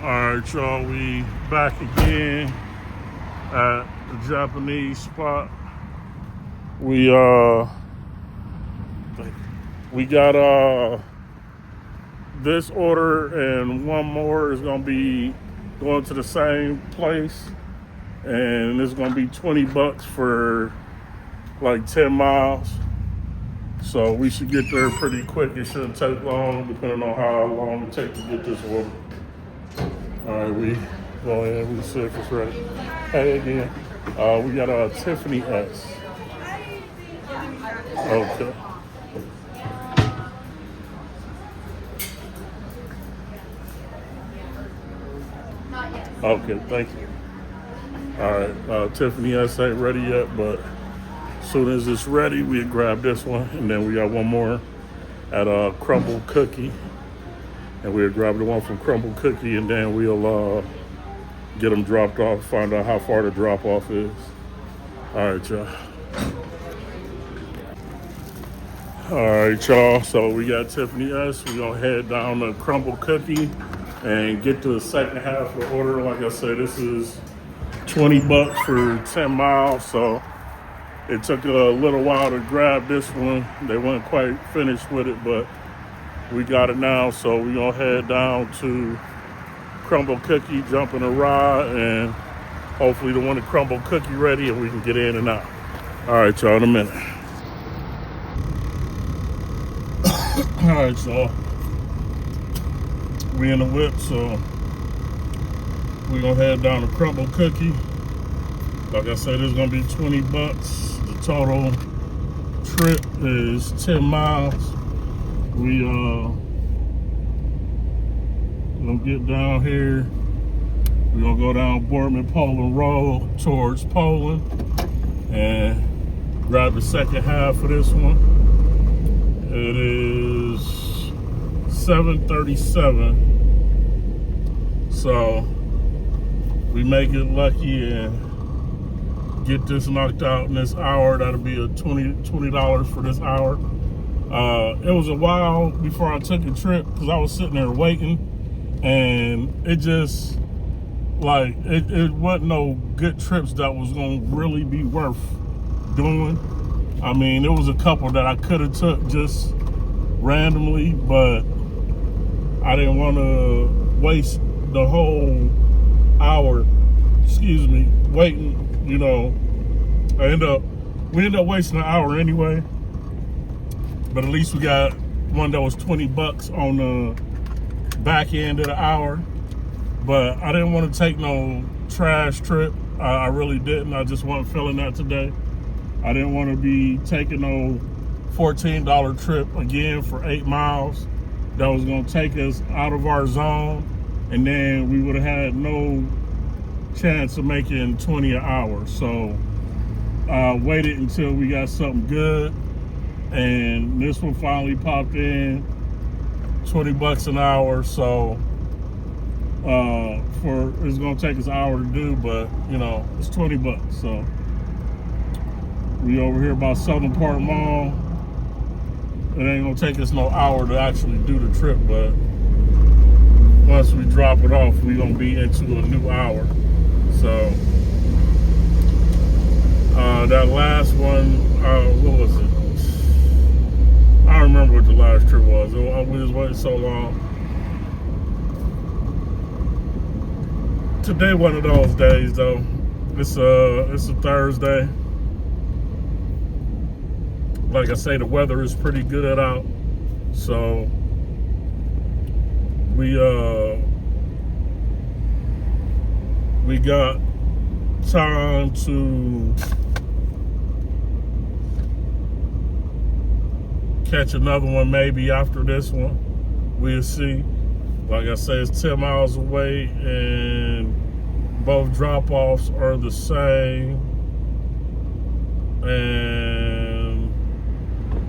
Alright, y'all, we back again at the Japanese spot. We got this order and one more is gonna be going to the same place, and it's gonna be $20 for like 10 miles. So we should get there pretty quick. It shouldn't take long, depending on how long it takes to get this order. All right, we go ahead. We see if it's ready. Hey, again. We got a Tiffany S. Okay. Okay, thank you. All right, Tiffany S ain't ready yet, but as soon as it's ready, we grab this one, and then we got one more at Crumble Cookie. And we'll grab the one from Crumble Cookie, and then we'll get them dropped off, find out how far the drop off is. All right, y'all. All right, y'all. So we got Tiffany S. We're going to head down to Crumble Cookie and get to the second half of the order. Like I said, this is $20 for 10 miles. So it took a little while to grab this one. They weren't quite finished with it, but we got it now, so we're gonna head down to Crumble Cookie, jump in a ride, and hopefully the one at Crumble Cookie ready and we can get in and out. All right, y'all, in a minute. All right, so we in the whip, so we're gonna head down to Crumble Cookie. Like I said, it's gonna be $20. The total trip is 10 miles. We gonna get down here. We're gonna go down Boardman Poland Road towards Poland and grab the second half of this one. It is 7:37. So we may get lucky and get this knocked out in this hour. That'll be a $20 for this hour. It was a while before I took a trip because I was sitting there waiting, and it just like it wasn't no good trips that was gonna really be worth doing. I mean, there was a couple that I could have took just randomly, but I didn't want to waste the whole hour, waiting. You know, we ended up wasting an hour anyway. But at least we got one that was $20 on the back end of the hour. But I didn't want to take no trash trip. I really didn't. I just wasn't feeling that today. I didn't want to be taking no $14 trip again for 8 miles. That was going to take us out of our zone. And then we would have had no chance of making 20 an hour. So I waited until we got something good. And this one finally popped in, $20 an hour. So it's gonna take us an hour to do, but you know, it's $20. So we over here by Southern Park Mall. It ain't gonna take us no hour to actually do the trip, but once we drop it off, we gonna be into a new hour. So that last one, what was it? I don't remember what the last trip was. We was waiting so long. Today one of those days though. It's a Thursday. Like I say, the weather is pretty good out. So we got time to catch another one maybe after this one. We'll see. Like I say, it's 10 miles away and both drop-offs are the same. And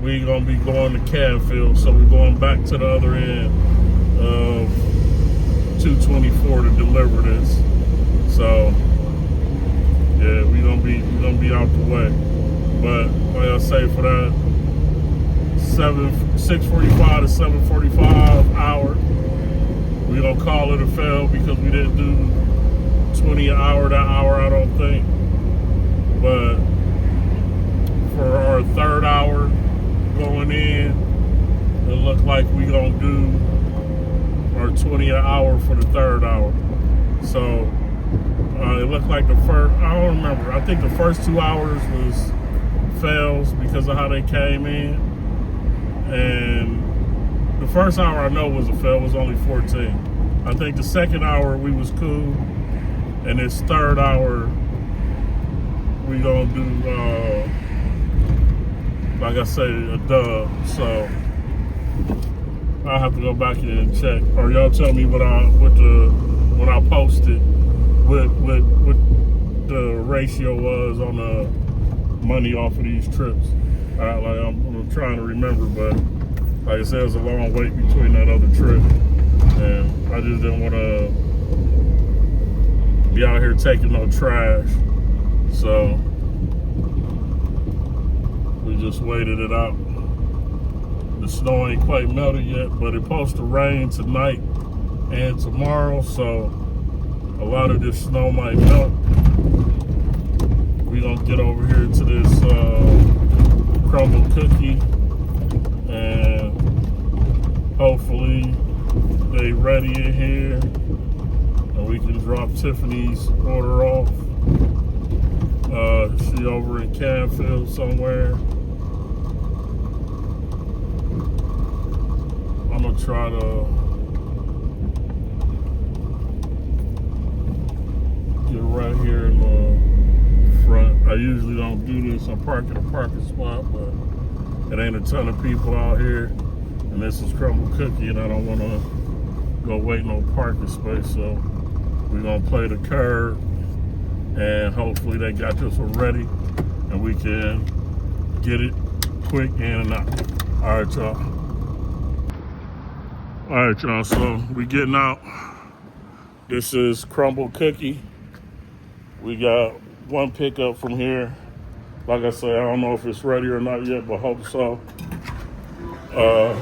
we're gonna be going to Canfield, so we're going back to the other end of 224 to deliver this. So yeah, we're gonna be out the way. But like I say, for that 6:45 to 7:45 hour, We don't call it a fail because we didn't do 20 an hour that hour, I don't think. But for our third hour going in, it looked like we gonna do our 20 an hour for the third hour. So it looked like the first, I don't remember. I think the first 2 hours was fails because of how they came in. And the first hour I know was a fail, was only 14. I think the second hour we was cool. And this third hour, we gonna do, like I say, a dub. So I'll have to go back in and check. Or y'all tell me when I posted what the ratio was on the money off of these trips. I'm trying to remember, but like I said, there's a long wait between that other trip, and I just didn't want to be out here taking no trash. So we just waited it out. The snow ain't quite melted yet, but it's supposed to rain tonight and tomorrow, so a lot of this snow might melt. We gonna get over here to this crumble cookie, and hopefully they ready in here, and we can drop Tiffany's order off. She over in Canfield somewhere. I'm gonna try to get right here in the front. I usually don't do this. I park in a parking spot, but it ain't a ton of people out here. And this is Crumble Cookie, and I don't want to go wait no parking space. So we're gonna play the curb, and hopefully they got this one ready, and we can get it quick in and out. All right, y'all. All right, y'all, so we getting out. This is Crumble Cookie. We got one pickup from here. Like I said, I don't know if it's ready or not yet, but hope so. How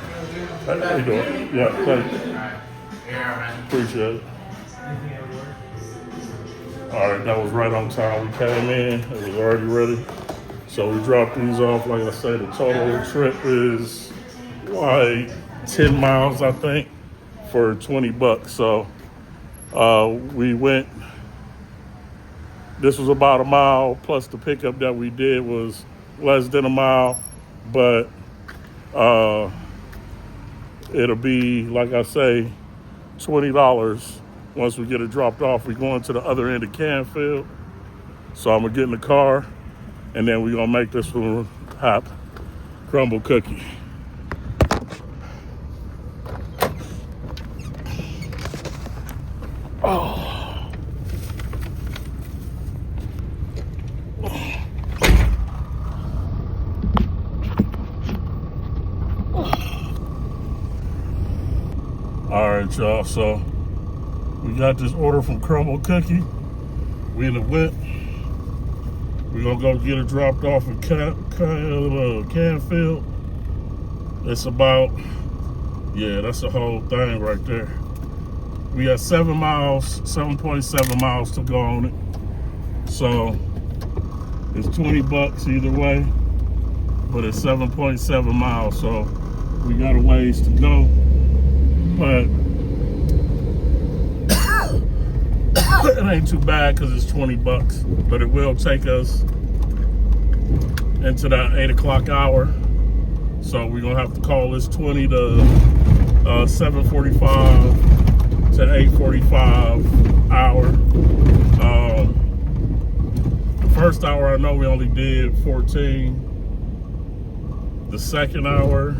you doing? Yeah, thanks. Appreciate it. All right, that was right on time. We came in, it was already ready. So we dropped these off. Like I said, the total trip is like 10 miles, I think, for 20 bucks. So we went, this was about a mile, plus the pickup that we did was less than a mile, but it'll be, like I say, $20 once we get it dropped off. We're going to the other end of Canfield. So I'm gonna get in the car, and then we're gonna make this one happen. Crumble Cookie. Oh. All right, y'all, so we got this order from Crumble Cookie. We in the whip. We're gonna go get it dropped off in Canfield. It's about, yeah, that's the whole thing right there. We got 7 miles, 7.7 miles to go on it. So it's 20 bucks either way, but it's 7.7 miles. So we got a ways to go, but it ain't too bad because it's 20 bucks, but it will take us into that 8 o'clock hour. So we're gonna have to call this 20 to 7:45 to 8:45 hour. The first hour, I know we only did 14. The second hour,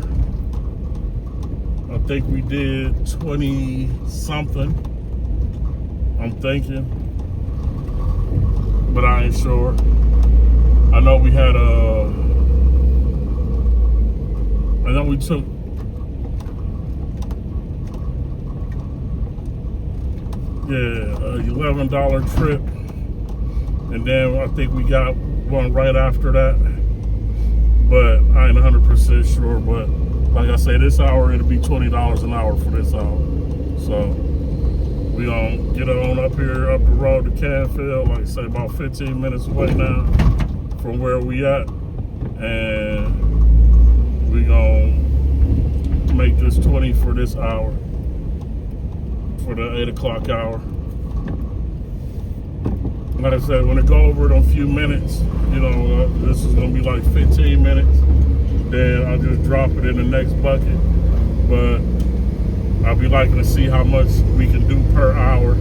I think we did 20 something. I'm thinking, but I ain't sure. I know we had I know we took, $11 trip, and then I think we got one right after that, but I ain't 100% sure. But like I say, this hour it'll be $20 an hour for this hour. So We gonna get on up here, up the road to Canfield, like I say, about 15 minutes away now from where we at. And we gonna make this 20 for this hour, for the 8 o'clock hour. Like I said, when it go over in a few minutes, you know, this is gonna be like 15 minutes. Then I'll just drop it in the next bucket. But I'll be liking to see how much we can do per hour.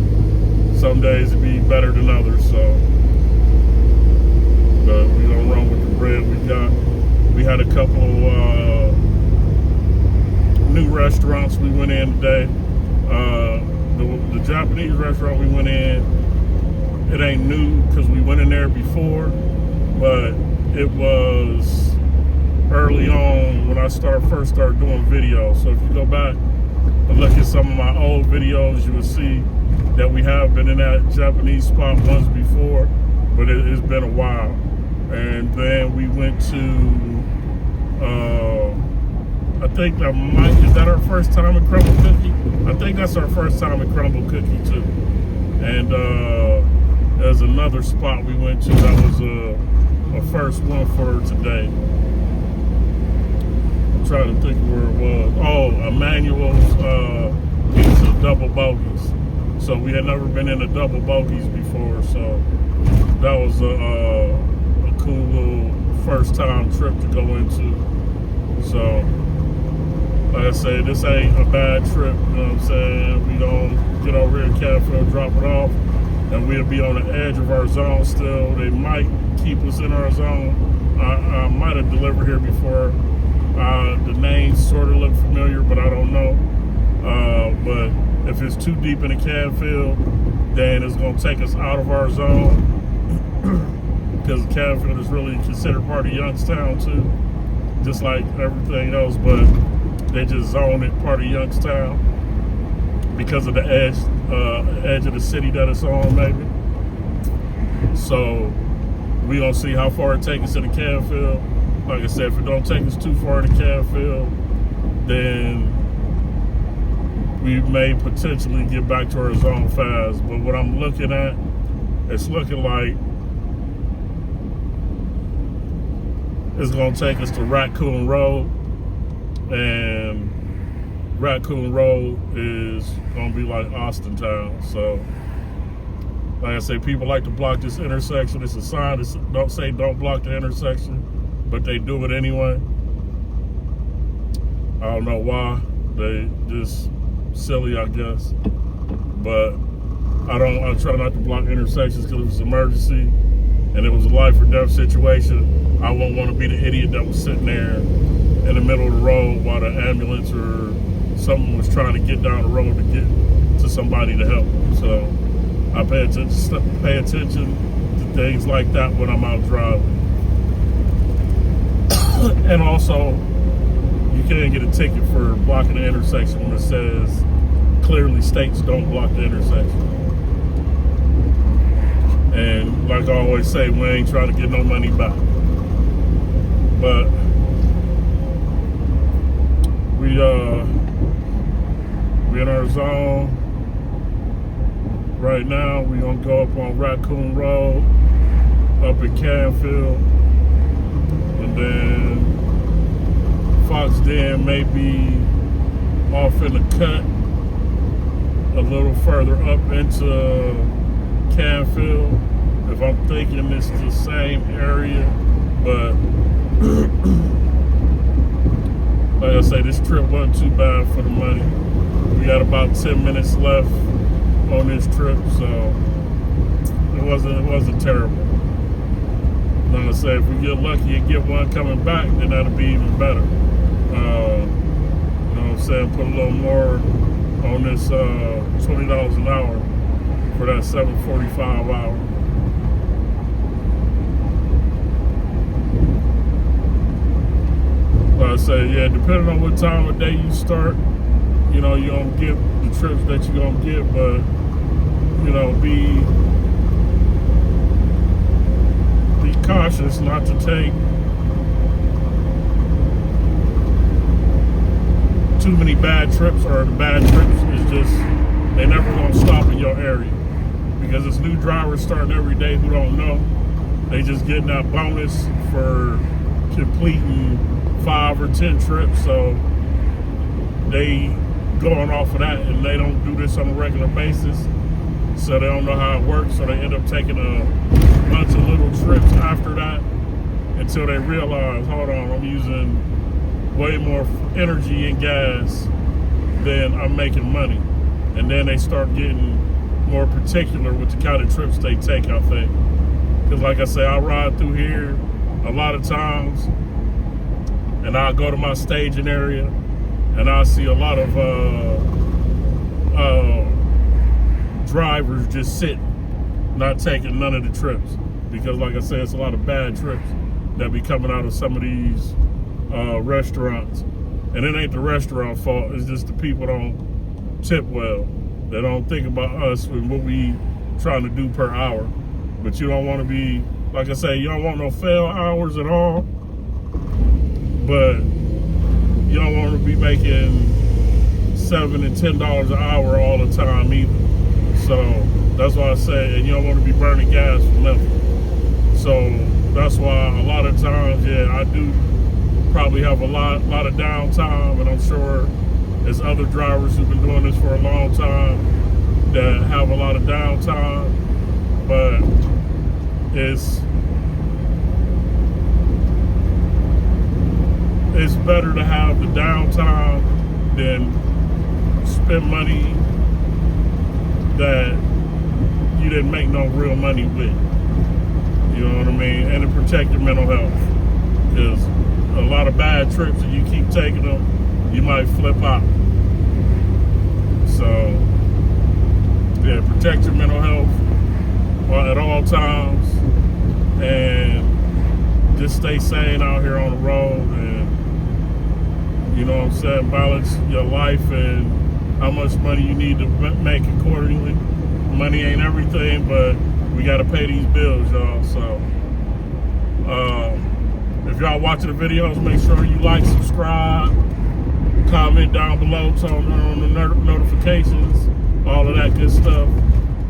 Some days it'll be better than others, so. But we're gonna run with the bread we got. We had a couple new restaurants we went in today. The Japanese restaurant we went in, it ain't new because we went in there before, but it was early on when I first started doing videos. So if you go back and look at some of my old videos, you will see that we have been in that Japanese spot once before, but it's been a while. And then we went to, I think is that our first time at Crumble Cookie? I think that's our first time at Crumble Cookie too. And there's another spot we went to that was a first one for today. I'm trying to think where it was. Oh, Emmanuel's Pizza Double Bogies. So we had never been in a Double Bogies before, so that was a cool little first time trip to go into. So like I say, this ain't a bad trip, you know what I'm saying? We don't get over here in Canfield, drop it off, and we'll be on the edge of our zone still. They might keep us in our zone. I might have delivered here before. The names sort of look familiar, but I don't know. But if it's too deep in the Canfield, then it's gonna take us out of our zone, because Canfield is really considered part of Youngstown too, just like everything else, but they just zone it part of Youngstown because of the edge of the city that it's on, maybe. So we gonna see how far it takes us in the Canfield. Like I said, if it don't take us too far in the Canfield, then we may potentially get back to our zone fast. But what I'm looking at, it's looking like it's gonna take us to Raccoon Road, and Raccoon Road is gonna be like Austin Town. So like I say, people like to block this intersection. It's a sign that don't block the intersection, but they do it anyway. I don't know why. They just silly, I guess. But I try not to block intersections because if it's an emergency and it was a life or death situation, I won't want to be the idiot that was sitting there in the middle of the road while the ambulance or someone was trying to get down the road to get to somebody to help. So I pay attention to things like that when I'm out driving. And also, you can't get a ticket for blocking the intersection when it says clearly states don't block the intersection. And like I always say, we ain't trying to get no money back. But we in our zone right now. We gonna go up on Raccoon Road, up in Canfield, and then Fox Den may be off in the cut a little further up into Canfield, if I'm thinking it's the same area. But like I say, this trip wasn't too bad for the money. We got about 10 minutes left on this trip, so it wasn't terrible. Like I say, if we get lucky and get one coming back, then that'll be even better. You know what I'm saying? Put a little more on this $20 an hour for that 7:45 hour. Like I say, yeah, depending on what time of day you start, you know, you're gonna get the trips that you're gonna get, but you know, be cautious not to take too many bad trips, or the bad trips is just they never gonna stop in your area because it's new drivers starting every day who don't know. They just getting that bonus for completing 5 or 10 trips, so they going off of that, and they don't do this on a regular basis, so they don't know how it works, so they end up taking a bunch of little trips after that until they realize, hold on, I'm using way more energy and gas than I'm making money. And then they start getting more particular with the kind of trips they take, I think. Because like I say, I ride through here a lot of times, and I'll go to my staging area, and I see a lot of drivers just sitting, not taking none of the trips. Because like I said, it's a lot of bad trips that be coming out of some of these restaurants. And it ain't the restaurant fault, it's just the people don't tip well. They don't think about us and what we trying to do per hour. But you don't want to be, like I say, you don't want no fail hours at all. But you don't want to be making $7 and $10 an hour all the time either. So that's why I say, and you don't want to be burning gas for nothing. So that's why a lot of times, yeah, I do probably have a lot of downtime, and I'm sure there's other drivers who've been doing this for a long time that have a lot of downtime, but it's better to have the downtime than spend money that you didn't make no real money with. You know what I mean? And to protect your mental health. Because a lot of bad trips, and you keep taking them, you might flip out. So, yeah, protect your mental health at all times, and just stay sane out here on the road, and, you know what I'm saying, balance your life and how much money you need to make accordingly. Money ain't everything, but we got to pay these bills, y'all. So, if y'all watching the videos, make sure you like, subscribe, comment down below, turn on the notifications, all of that good stuff,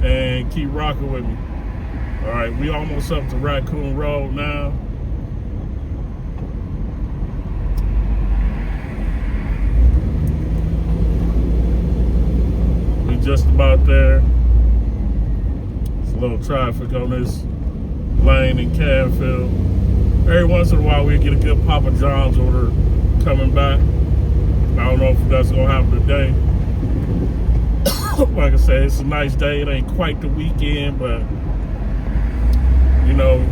and keep rocking with me. All right, we almost up to Raccoon Road now. We just about there. There's a little traffic on this lane in Canfield. Every once in a while we get a good Papa John's order coming back. I don't know if that's gonna happen today. Like I said, it's a nice day. It ain't quite the weekend, but you know,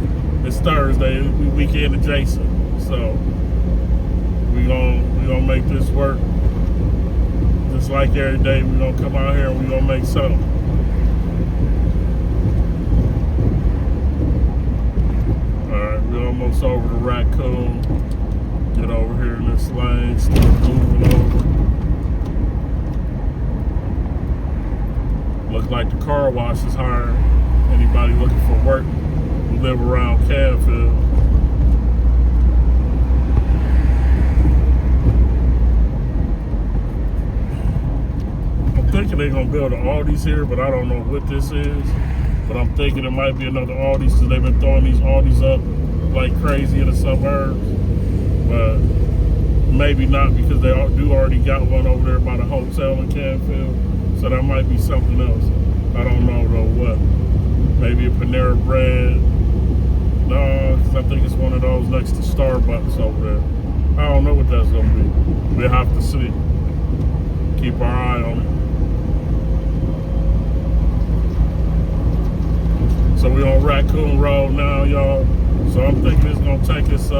it's Thursday. We weekend adjacent, so we gonna make this work. Just like every day, we gonna come out here and we gonna make something. All right, we're almost over to Raccoon. Get over here in this lane, start moving over. Look like the car wash is hiring anybody looking for work who live around Canfield. I'm thinking they're gonna build an Aldi's here, but I don't know what this is. But I'm thinking it might be another Aldi's, because they've been throwing these Aldi's up like crazy in the suburbs. But maybe not, because they do already got one over there by the hotel in Canfield. So that might be something else. I don't know though what. Maybe a Panera Bread. No, because I think it's one of those next to Starbucks over there. I don't know what that's gonna be. We'll have to see. Keep our eye on it. So we're on Raccoon Road now, y'all. So I'm thinking it's gonna take us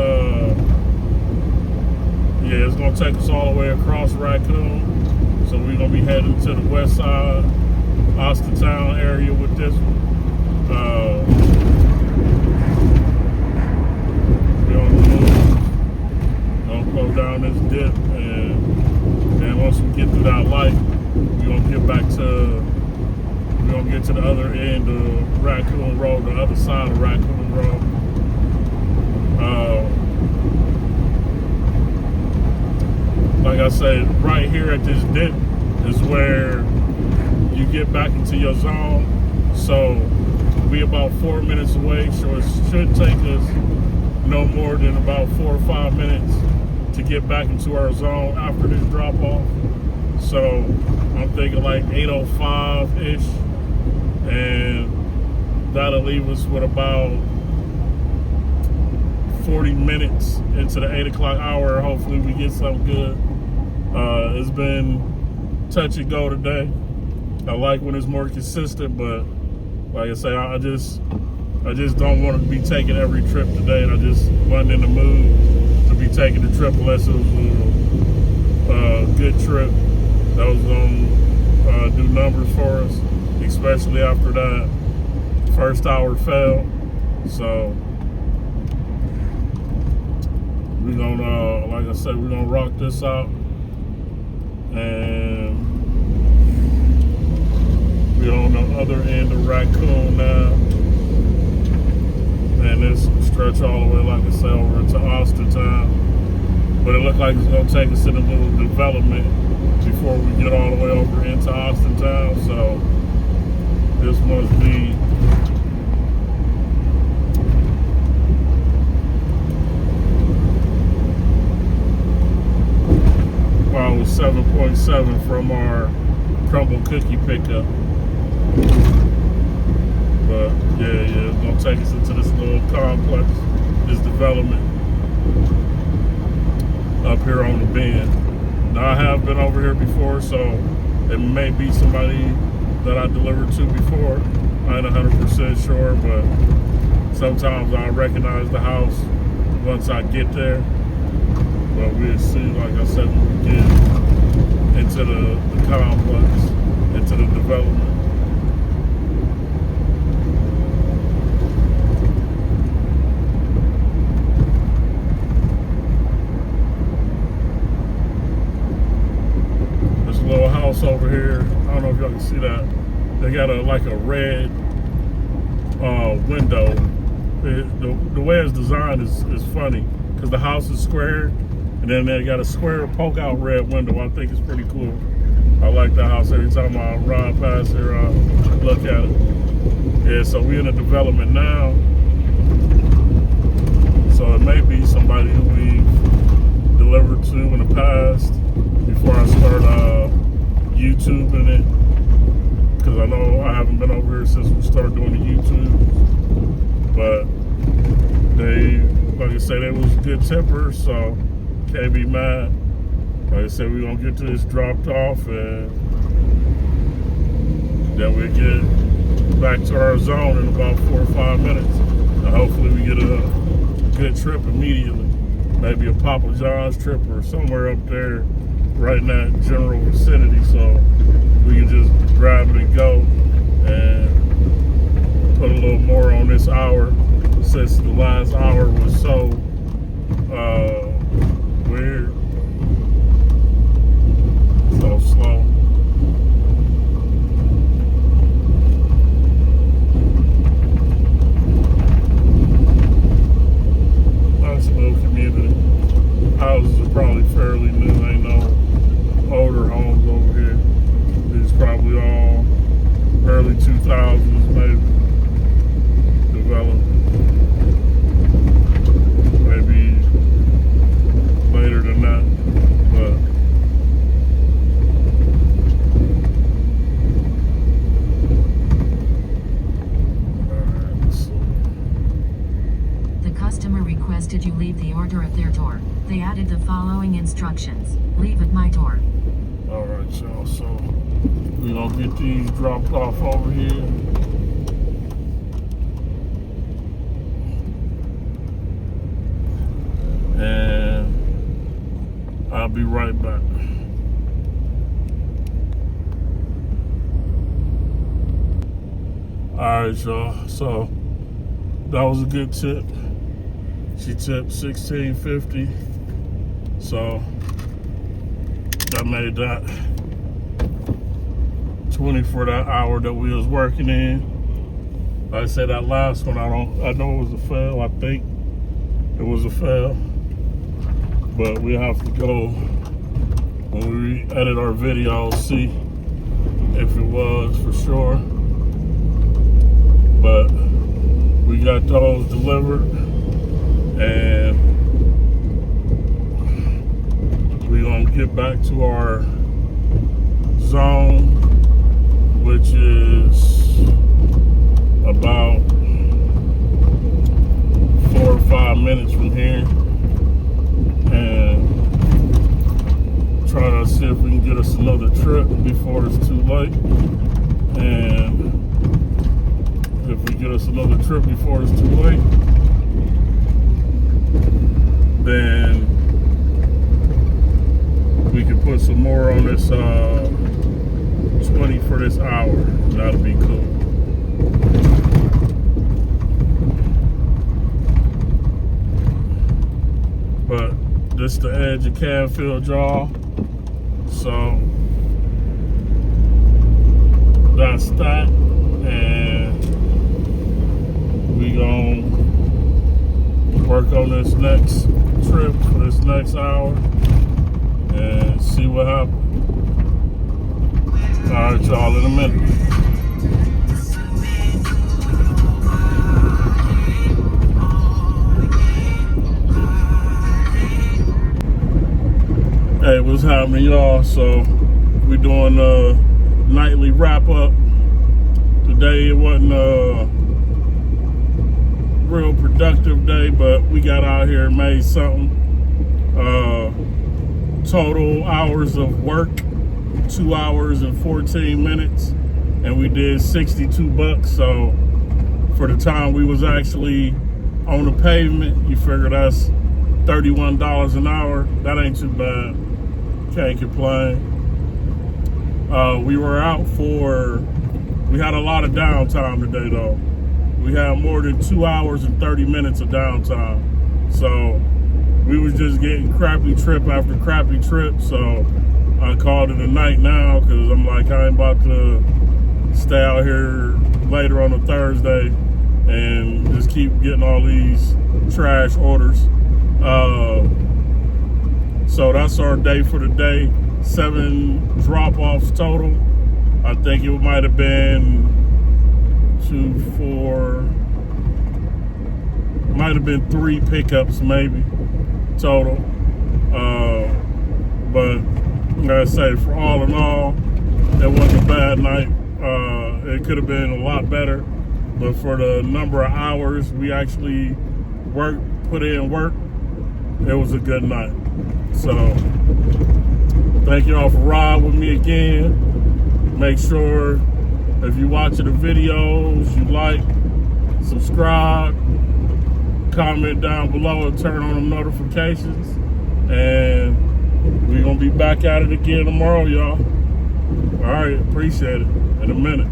it's gonna take us all the way across Raccoon. So we're gonna be heading to the west side, Austintown area with this one. We're on the move. Gonna go down this dip, and then once we get through that light, we're gonna get to the other end of Raccoon Road, the other side of Raccoon Road. Like I said, right here at this dip is where you get back into your zone. So we about 4 minutes away, so it should take us no more than about 4 or 5 minutes to get back into our zone after this drop off. So I'm thinking like 8:05-ish, and that'll leave us with about 40 minutes into the 8 o'clock hour. Hopefully we get something good. It's been touch and go today. I like when it's more consistent, but like I say, I just don't want to be taking every trip today, and I just wasn't in the mood to be taking the trip unless it was a good trip that was going to do numbers for us, especially after that first hour failed. So we're gonna, like I said, we're gonna rock this out, and we're on the other end of Raccoon now, and this stretch all the way, like I said, over to Austintown. But it looked like it's gonna take us in a little development before we get all the way over into Austintown. So this must be probably 7.7 from our crumble cookie pickup. But yeah, it's gonna take us into this little complex, this development up here on the bend. Now I have been over here before, so it may be somebody that I delivered to before. I ain't 100% sure, but sometimes I recognize the house once I get there. But we'll see, like I said, when we get into the complex, into the development. This little house over here, I don't know if y'all can see that. They got like a red window. The way it's designed is funny, because the house is square, and then they got a square poke out red window. I think it's pretty cool. I like the house. Every time I ride past here, I look at it. Yeah, so we're in a development now. So it may be somebody who we delivered to in the past before I start YouTubing it. Because I know I haven't been over here since we started doing the YouTube. But they, like I said, they was good tempers, so can't be mad. Like I said, we're gonna get this dropped off, and then we get back to our zone in about 4 or 5 minutes. And hopefully we get a good trip immediately. Maybe a Papa John's trip or somewhere up there right in that general vicinity, so we can just grab it and go and put a little more on this hour, since the last hour was so weird, so slow. Nice little community. Houses are probably fairly new. Ain't no older homes over here. It's probably all early 2000s maybe developed. Maybe later than that, but alright, let's see. The customer requested you leave the order at their door. They added the following instructions. Leave at my door. Alright, y'all, so we're gonna get these dropped off over here. And I'll be right back. Alright, y'all, so that was a good tip. She tipped $16.50, so that made that 20 for that hour that we was working in. Like I said, that last one, I know it was a fail. I think it was a fail, but we have to go when we edit our videos, see if it was for sure. But we got those delivered, and we're gonna get back to our zone, which is about 4 or 5 minutes from here, and try to see if we can get us another trip before it's too late. And if we get us another trip before it's too late, then we can put some more on this 20 for this hour. That'll be cool. But this is the edge of Canfield, y'all. So that's that, and we gonna work on this next trip for this next hour and see what happens. All right, y'all, in a minute. Hey, what's happening, y'all? So we're doing a nightly wrap up. Today it wasn't a real productive day, but we got out here and made something. Total hours of work, 2 hours and 14 minutes, and we did 62 bucks. So for the time we was actually on the pavement, you figure that's $31 an hour. That ain't too bad. Can't complain. We were out we had a lot of downtime today though. We had more than 2 hours and 30 minutes of downtime. So we was just getting crappy trip after crappy trip. So I called it a night now, because I'm like, I ain't about to stay out here later on a Thursday and just keep getting all these trash orders. So that's our day for the day. 7 drop-offs total. I think it might have been 3 pickups maybe total. But like I say, for all in all, it wasn't a bad night. It could have been a lot better, but for the number of hours we actually put in work, it was a good night. So thank you all for riding with me again. Make sure if you're watching the videos, you like, subscribe, comment down below, and turn on the notifications. And we're gonna be back at it again tomorrow, y'all. All right, appreciate it. In a minute.